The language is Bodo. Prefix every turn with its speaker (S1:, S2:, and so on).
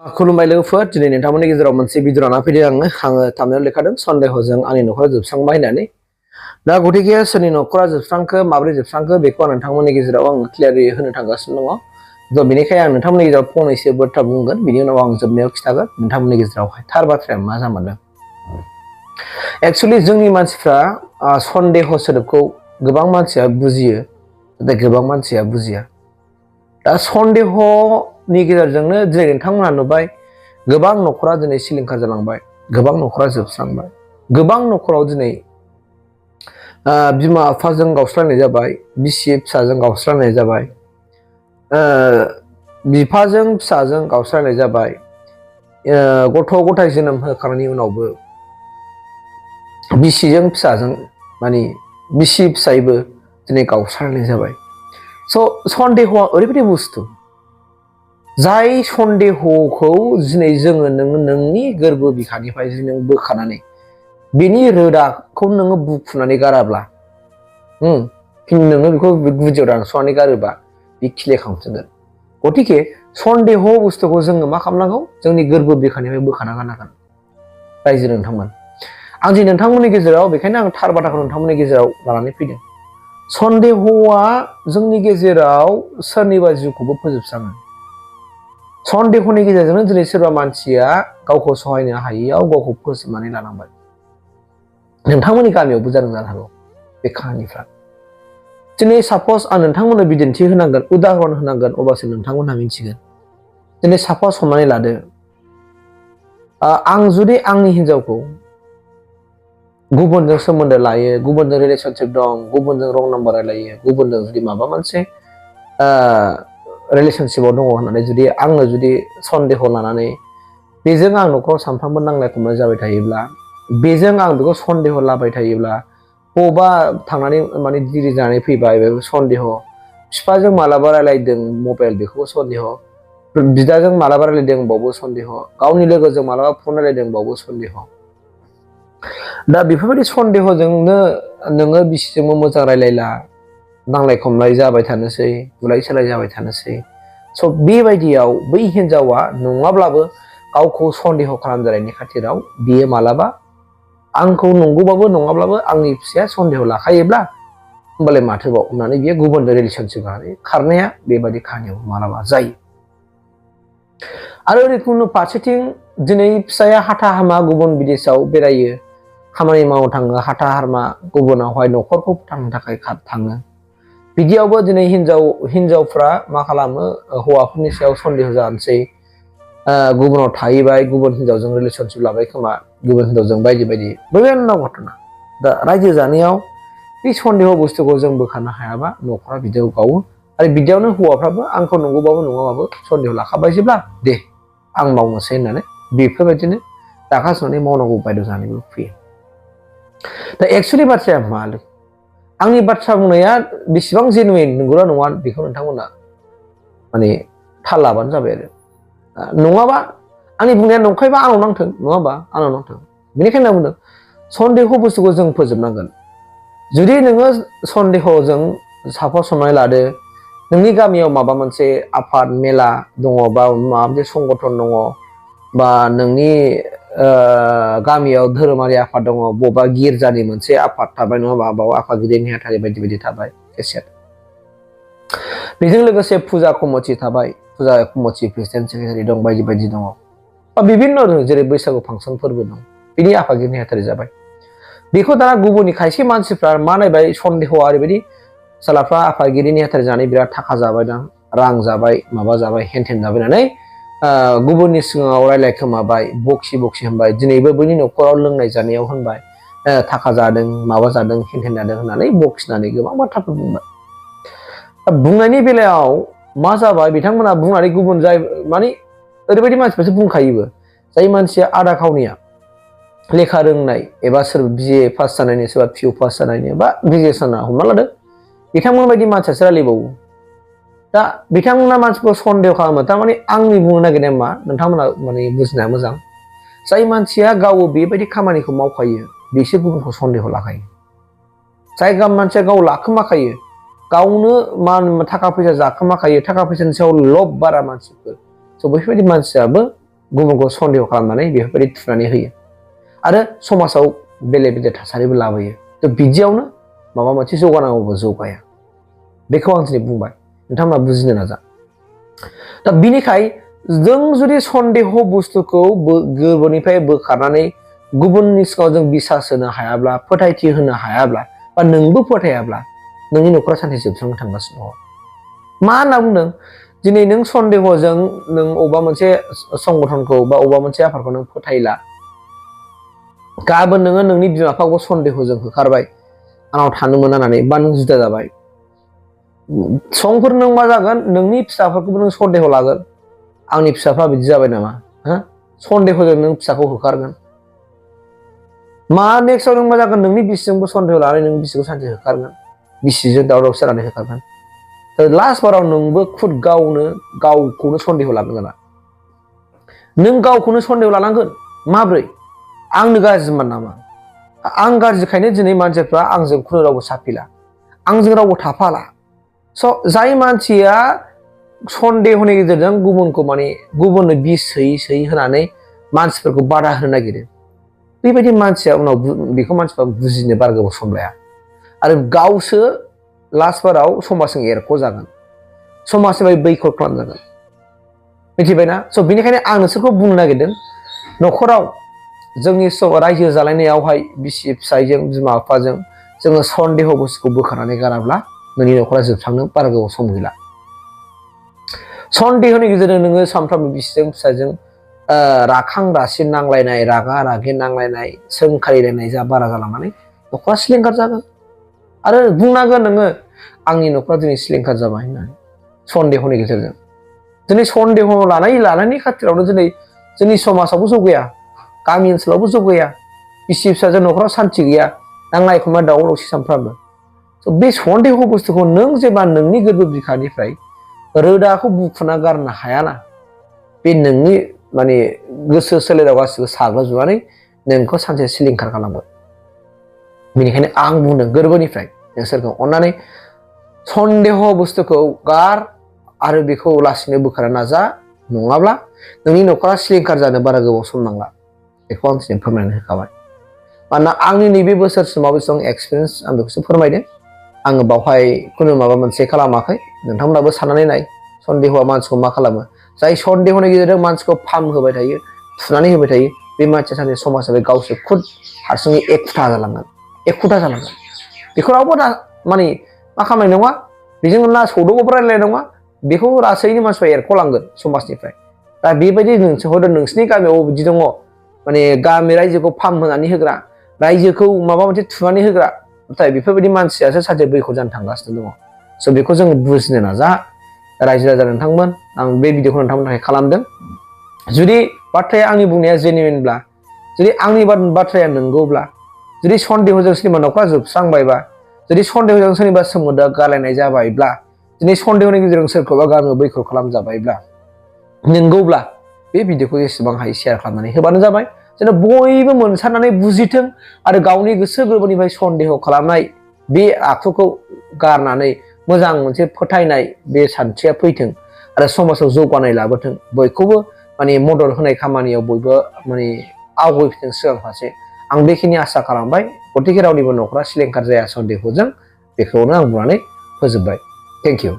S1: खुलुमबाय लोगोफोर दिनै नोंथांमोननि गेजेराव मोनसे भिडिअ लाना फैदों आङो थामनेल लिरखादों सन्देहजों आंनि नखरा जोबस्रांबाय होननानै दा गतिके सोरनि नखरा जोबस्रांखो माबोरै जोबस्रांखो बेखौ आं नोंथांमोननि गेजेराव आं क्लियारै होनो थांगासिनो दङ थ बेनिखायनो आं नोंथांमोननि गेजेराव फंनैसो बाथ्रा बुंगोन बिनि उनाव आं जोबनायाव खिथागोन नोंथांमोननि गेजेरावहाय थार बाथ्राया मा जामारदों एक्चुअली जोंनि मानसिफ्रा सन्देह सोदोबखौ गोबां मानसिया बुजियो नाथाय गोबां मानसिया बुजिया दा सन्देहनि गेजेरजोंनो दिनै नोंथांमोनहा नुबाय गोबां नखरा दिनै सिलिंखार जालांबाय गोबां नखरा जोबस्रांबाय गोबां नखराव दिनै बिमा बिफाजों गावस्रानाय जाबाय बिसि फिसाजों गावस्रानाय जाबाय बिफाजों फिसाजों गावस्रानाय जाबाय गथ' गथाय जोनोम होखांनायनि उनावबो बिसिजों फिसाजों माने बिसि फिसायबो दिनै गावस्रानाय जाबाय स सन्देहआ ओरैबायदि बुस्थु जाय सन्देहखौ दिनै जोङो नोंनि गोरबो बिखानिफ्राय नों बोखानानै बेनि रोदाखौ नोङो बुखुनानै गाराब्ला नोङो बेखौ गुदियाव दानस'नानै गारोबा बे खिलिखांफिनगोन गतिके सन्देह बुस्थुखौ जोङो मा खालामनांगौ जोंनि गोरबो बिखानिफ्राय बोखाना गारनांगोन रायजो नोंथांमोन आं दिनै नोंथांमोननि गेजेराव बेखायनो आं थार बाथ्राखौ नोंथांमोननि गेजेराव लानानै फैदों सन्देहआ जोंनि गेजेराव सोरनिबा जिउखौबो फोजोबस्राङो सन्देहनि गेजेरजोंनो दिनै सोरबा मानसिया गावखौ सहायनो हायैयाव गावखौ फोजोबनानै लानांबाय नोंथांमोननि गामियावबो जानो हागौ बे खाहानिफ्रा दिनै सापज आं नोंथांमोननो बिदिन्थि होनांगोन उदाहरन होनांगोन अब्लासो नोंथांमोनहा मिथिगोन दिनै सापज हमनानै लादो आं जुदि आंनि हिन्जावखौ गुबुनजों सोमोन्दो लायो गुबुनजों रिलेशनशिप दं गुबुनजों रं नाम्बार रायलायो गुबुनजों जुदि माबा मोनसे रिलेशनशिपआव दङ होननानै जुदि आङो जुदि सन्देह लानानै बेजों आं नखराव सानफ्रामबो नांलाय खमलाय जाबाय थायोब्ला बेजों आं बेखौ सन्देह लाबाय थायोब्ला बबेबा थांनानै माने दिरि जानानै फैबाय बेबो सन्देह बिफाजों मालाबा रायलायदों मबाइल बेखौबो सन्देह बिदाजों मालाबा रायलायदों बावबो सन्देह गावनि लोगोजों मालाबा फन रायलायदों बावबो सन्देह दा बेफोरबायदि सन्देहजोंनो नोङो बिसिजोंबो मोजां रायलायला नांलाय खमलाय जाबाय थानोसै बुलाय सोलाय जाबाय थानोसै स बेबायदियाव बै हिन्जावा नङाब्लाबो गावखौ सन्देह खालामजानायनि खाथिराव बियो मालाबा आंखौ नंगौबाबो नङाब्लाबो आंनि फिसाया सन्देह लाखायोब्ला होमबालाय माथोबाव होननानै बियो गुबुनजों रिलेशनशिप खारनाया बेबायदि खाहानियाव मालाबा जायो आरो ओरै गुबुन फारसेथिं दिनै फिसाया हाथा हामा गुबुन बिदेशआव बेरायो खामानि मावनो थाङो हाथा हारमा गुबुनावहाय नखरखौ फोथांनो थाखाय थाङो बिदियावबो दिनै हिन्जावफ्रा मा खालामो हौवाफोरनि सायाव सन्देह जानोसै गुबुनाव थाहैबाय गुबुन हिन्जावजों रिलेशनशिप लाबाय खोमा गुबुन हिन्जावजों बायदि बायदि बेबायदि घटना दा रायजो जानायाव बे सन्देह बुस्थुखौ जों बोखारनो हायाबा नखरा बिदियाव गावो आरो बिदियावनो हौवाफ्राबो आंखौ नंगौबाबो नङाबाबो सन्देह लाखाबायसोब्ला दे आं मावनोसै होननानै बेफोरबायदिनो रागा जोंनानै मावनांगौ बायद' जानानैबो फैयो दा एक्सुवेलि बाथ्राया मा आंनि बाथ्रा बुंनाया बेसेबां जेनुइन नंगौना नङा बेखौ नोंथांमोना माने थाल लाबानो जाबाय आरो नङाबा आंनि बुंनाया नंखायबा आंनाव नांथों नङाबा आंनाव नांथों बेनिखायनो आं बुंदों सन्देह बुस्थुखौ जों फोजोबनांगोन जुदि नोङो सन्देहजों सापज हमनानै लादो नोंनि गामियाव माबा मोनसे आफाद मेला दङ बा माबा मोनसे संगठन दङ बा नोंनि गामियाव धोरोमारि आफाद दङ बबेबा गिर्जानि मोनसे आफाद थाबाय नङाबा बाव आफादगिरि नेहाथारि बायदि बायदि थाबाय केसेट बेजों लोगोसे फुजा कमिटि थाबाय फुजा कमिटि प्रेसिडेन्ट सेक्रेटारि दं बायदि बायदि दङ बा बिभिन्न दं जेरै बैसागु फांसन फोरबो दं बिनि आफादगिरि नेहाथारि जाबाय बेखौ दाना गुबुननि खायसे मानसिफ्रा मा नायबाय सन्देहआ ओरैबायदि सालाफ्रा आफादगिरि नेहाथारि जानानै बिराद थाखा जाबायदां रां जाबाय माबा जाबाय हेनथेन जाबाय होननानै गुबुननि सिगाङाव रायलायखोमाबाय बक्सि होनबाय दिनैबो बैनि नखराव लोंनाय जानायाव होनबाय थाखा जादों माबा जादों हेनथेन जादों होननानै बक्सिनानै गोबां बाथ्राफोर बुंबाय बुंनायनि बेलायाव मा जाबाय बिथांमोना बुंनानै गुबुन जाय माने ओरैबायदि मानसिफोरसो बुंखायोबो जाय मानसिया आदा खावनिया लेखा रोंनाय एबा सोरबा बिए पास जानायनि सोरबा पिइउ पास जानायनि बा ग्रेजुएसन हमना लादो बिथांमोन बायदि मानसियासो रायलायबावो दा बिथांमोना मानसिखौ सन्देह खालामो थारमाने आंनि बुंनो नागिरनाया मा नोंथांमोना माने बुजिनाया मोजां जाय मानसिया गाव बेबायदि खामानिखौ मावखायो बिसोर गुबुनखौ सन्देह लाखायो जाय मानसिया गाव लाखोमाखायो गावनो मान थाखा फैसा जाखोमाखायो थाखा फैसानि सायाव लब बारा मानसिफोर स' बेफोरबायदि मानसियाबो गुबुनखौ सन्देह खालामनानै बेफोरबायदि थुनानै होयो आरो समाजाव बेले बेले थासारिबो लाबोयो। थ' बिदियावनो माबा मोनसे जौगानांगौबो जौगाया। बेखौ आं दिनै बुंबाय, नोंथांमोना बुजिनो नाजा। दा बिनिखाय जों जुदि सन्देह बुस्थुखौ गोरबोनिफ्राय बोखारनानै गुबुननि सिगाङाव जों बिसास होनो हायाब्ला, फोथायथि होनो हायाब्ला, बा नोंबो फोथायाब्ला नोंनि न'खरा सानसे जोबस्रांनो थांगासिनो दङ। मा होनना बुंदों? दिनै नों सन्देहजों नों अबेबा मोनसे संगठनखौ बा अबेबा मोनसे आफादखौ नों फोथायला, गाबोन नोङो नोंनि बिमा बिफाखौ सन्देहजों होखारबाय, आंनाव थानो मोना होननानै, बा नों जुदा जाबाय, समफोर नों मा जागोन? नोंनि फिसाफोरखौबो नों सन्देह लागोन, आंनि फिसाफ्रा बिदि जाबाय नामा, सन्देहजों नों फिसाखौ होखारगोन। मा नेक्स्टआव नों मा जागोन? नोंनि बिसिजोंबो सन्देह लानानै नों बिसिखौ सानसे होखारगोन, बिसिजों दावराव दावसि जानानै होखारगोन। लास्ट बाराव नोंबो खुद गावखौनो सन्देह लागोन जाना। नों गावखौनो सन्देह लानांगोन। माब्रै? आंनो गाज्रिमोन नामा? आं गाज्रिखायनो दिनै मानसिफ्रा आंजों खुनु रावबो साफिला, आंजों रावबो थाफाला। स' जाय मानसिया सन्देहनि गेजेरजों गुबुनखौ माने गुबुननो बिस सोयै होनानै मानसिफोरखौ बादा होनो नागिरो, बेबायदि मानसिया उनाव बेखौ मानसिफ्रा बुजिनो बारा गोबाव सम लाया आरो गावसो लास्ट बाराव समाजजों एरख' जागोन, समाजनिफ्राय बैखद खालामजागोन। मिथिबायना? स' बेनिखायनो आं नोंसोरखौ बुंनो नागिरदों, न'खराव जोंनि रायजो जालायनायावहाय बिसि फिसायजों बिमा बिफाजों जोङो सन्देह बुस्थुखौ बोखारनानै गाराब्ला नोंनि न'खरा जोबस्रांनो बारा गोबाव सम गैला। सन्देहनि गेजेरजों नोङो सानफ्रामबो बिसिजों फिसाजों राखां रासि नांलायनाय, रागा रागि नांलायनाय, सोंखारिलायनाय बारा जालांनानै न'खरा सिलिंखार जागोन। आरो बुंनांगोन नोङो, आंनि न'खरा दिनै सिलिंखार जाबाय होननानै सन्देहनि गेजेरजों। दिनै सन्देह लानायनि खाथिरावनो दिनै जोंनि समाजावबो जौगाया, गामि ओनसोलावबो जौगाया, बिसि फिसाजों न'खराव सान्थि गैया, नांलाय खमलाय दावराव दावसि सानफ्रामबो। बे सन्देह बुस्थुखौ नों जेब्ला नोंनि गोरबो बिखानिफ्राय रोदाखौ बुखुना गारनो हायाना, बे नोंनि माने गोसो सोलेराव गासिबो साग्लोबजोबनानै नोंखौ सानसे सिलिंखार खालामगोन। बेनिखायनो आं बुंदों गोरबोनिफ्राय नोंसोरखौ अननानै सन्देह बुस्थुखौ गार आरो बेखौ लासैनो बोखारनो नाजा, नङाब्ला नोंनि न'खरा सिलिंखार जानो बारा गोबाव सम नांला। बेखौ आं दिनै फोरमायनानै होखाबाय। मानोना आंनि नैबे बोसोरसिमाव बेसेबां एक्सपिरियेन्स आं बेखौसो फोरमायदों। आङो बावहाय खुनु माबा मोनसे खालामाखै। नोंथांमोनाबो साननानै नाय, सन्देहआ मानसिखौ मा खालामो? जाय सन्देहनि गेजेरजों मानसिखौ फाम होबाय थायो, थुनानै होबाय थायो, बे मानसिया सानसे समाजाव गावसो खुद हारसिङै एखुथा जालांगोन। बेखौ रावबो माने मा खालामनाय नङा, बेजों ना सौदावबो रायलायनाय नङा, बेखौ लासैनो मानसिफ्रा एरख'लांगोन समाजनिफ्राय। दा बेबायदि नोंसिनि गामियाव बिदि दङ, माने गामि रायजोखौ फाम होनानै होग्रा, रायजोखौ माबा मोनसे थुनानै होग्रा, नाथाय बेफोरबायदि मानसियासो सानसे बैखौ जानो थांगासिनो दङ। स' बेखौ जोङो बुजिनो नाजा। रायजो राजा नोंथांमोन, आं बे भिडिअखौ नोंथांमोननि थाखाय खालामदों। जुदि बाथ्राया आंनि बुंनाया जेनुइनब्ला, जुदि आंनि बाथ्राया नंगौब्ला, जुदि सन्देहजों सोरनिबा न'खरा जोबस्रांबायबा, जुदि सन्देहजों सोरनिबा सोमोन्दोआ गालायनाय जाबायब्ला, दिनै सन्देहनि गेजेरजों सोरखौबा गामियाव बैखौ खालामजाबायब्ला, नंगौब्ला बे भिडिअखौ जेसेबां हायो शेयार खालामनानै होबानो जाबाय, जेन' बयबो मोनसारनानै बुजिथों आरो गावनि गोसो गोरबोनिफ्राय सन्देह खालामनाय बे आखुखौ गारनानै मोजां मोनसे फोथायनाय बे सानस्रिया फैथों आरो समाजाव जौगानाय लाबोथों, बयखौबो माने मदद होनाय खामानियाव बयबो माने आवगायफैथों सिगां फारसे। आं बेखिनि आसा खालामबाय। गतिके रावनिबो न'खरा सिलिंखार जाया सन्देहजों, बेखौनो आं बुंनानै फोजोबबाय। Thank you.